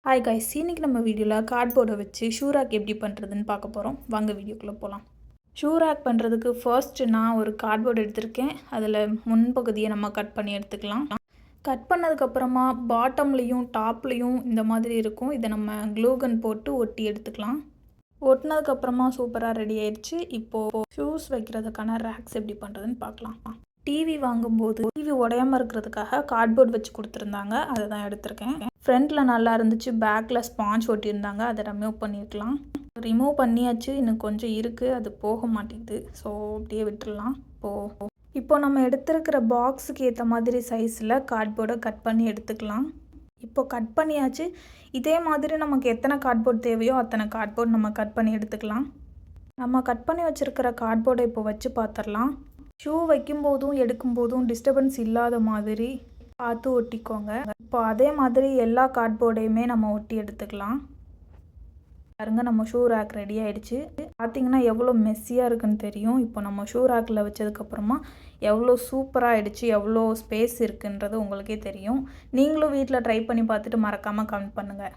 Hi guys, இன்னைக்கு நம்ம வீடியோவில் கார்ட்போர்டை வச்சு ஷூ ரேக் எப்படி பண்ணுறதுன்னு பார்க்க போகிறோம். வாங்க வீடியோக்குள்ளே போகலாம். ஷூ ரேக் பண்ணுறதுக்கு ஃபர்ஸ்ட் நான் ஒரு கார்ட்போர்டு எடுத்திருக்கேன். அதில் முன்பகுதியை நம்ம கட் பண்ணி எடுத்துக்கலாம். கட் பண்ணதுக்கப்புறமா பாட்டம்லேயும் டாப்லேயும் இந்த மாதிரி இருக்கும். இதை நம்ம க்ளூகன் போட்டு ஒட்டி எடுத்துக்கலாம். ஒட்டினதுக்கப்புறமா சூப்பராக ரெடி ஆயிடுச்சு. இப்போது ஷூஸ் வைக்கிறதுக்கான ரேக்ஸ் எப்படி பண்ணுறதுன்னு பார்க்கலாம். டிவி வாங்கும்போது டிவி உடையாமல் இருக்கிறதுக்காக கார்ட்போர்ட் வச்சு கொடுத்துருந்தாங்க. அதை தான் எடுத்திருக்கேன். ஃப்ரண்ட்டில் நல்லா இருந்துச்சு, பேக்கில் ஸ்பாஞ்ச் ஒட்டியிருந்தாங்க. அதை ரிமூவ் பண்ணியாச்சு. இன்னும் கொஞ்சம் இருக்குது, அது போக மாட்டேங்குது. ஸோ அப்படியே விட்டுடலாம். இப்போ நம்ம எடுத்துருக்கிற பாக்ஸுக்கு ஏற்ற மாதிரி சைஸில் கார்ட்போர்டை கட் பண்ணி எடுத்துக்கலாம். இப்போ கட் பண்ணியாச்சு. இதே மாதிரி நமக்கு எத்தனை கார்ட்போர்ட் தேவையோ அத்தனை கார்ட்போர்ட் நம்ம கட் பண்ணி எடுத்துக்கலாம். நம்ம கட் பண்ணி வச்சுருக்கிற கார்ட்போர்டை இப்போ வச்சு பார்த்துடலாம். ஷூ வைக்கும்போதும் எடுக்கும்போதும் டிஸ்டர்பன்ஸ் இல்லாத மாதிரி பார்த்து ஒட்டிக்கோங்க. இப்போ அதே மாதிரி எல்லா கார்ட்போர்டையுமே நம்ம ஒட்டி எடுத்துக்கலாம். பாருங்க, நம்ம ஷூ ரேக் ரெடி ஆகிடுச்சு. பார்த்தீங்கன்னா எவ்வளோ மெஸ்ஸியாக இருக்குன்னு தெரியும். இப்போ நம்ம ஷூ ரேக்கில் வச்சதுக்கப்புறமா எவ்வளோ சூப்பராக ஆகிடுச்சு, எவ்வளோ ஸ்பேஸ் இருக்குன்றது உங்களுக்கே தெரியும். நீங்களும் வீட்டில் ட்ரை பண்ணி பார்த்துட்டு மறக்காமல் கமெண்ட் பண்ணுங்கள்.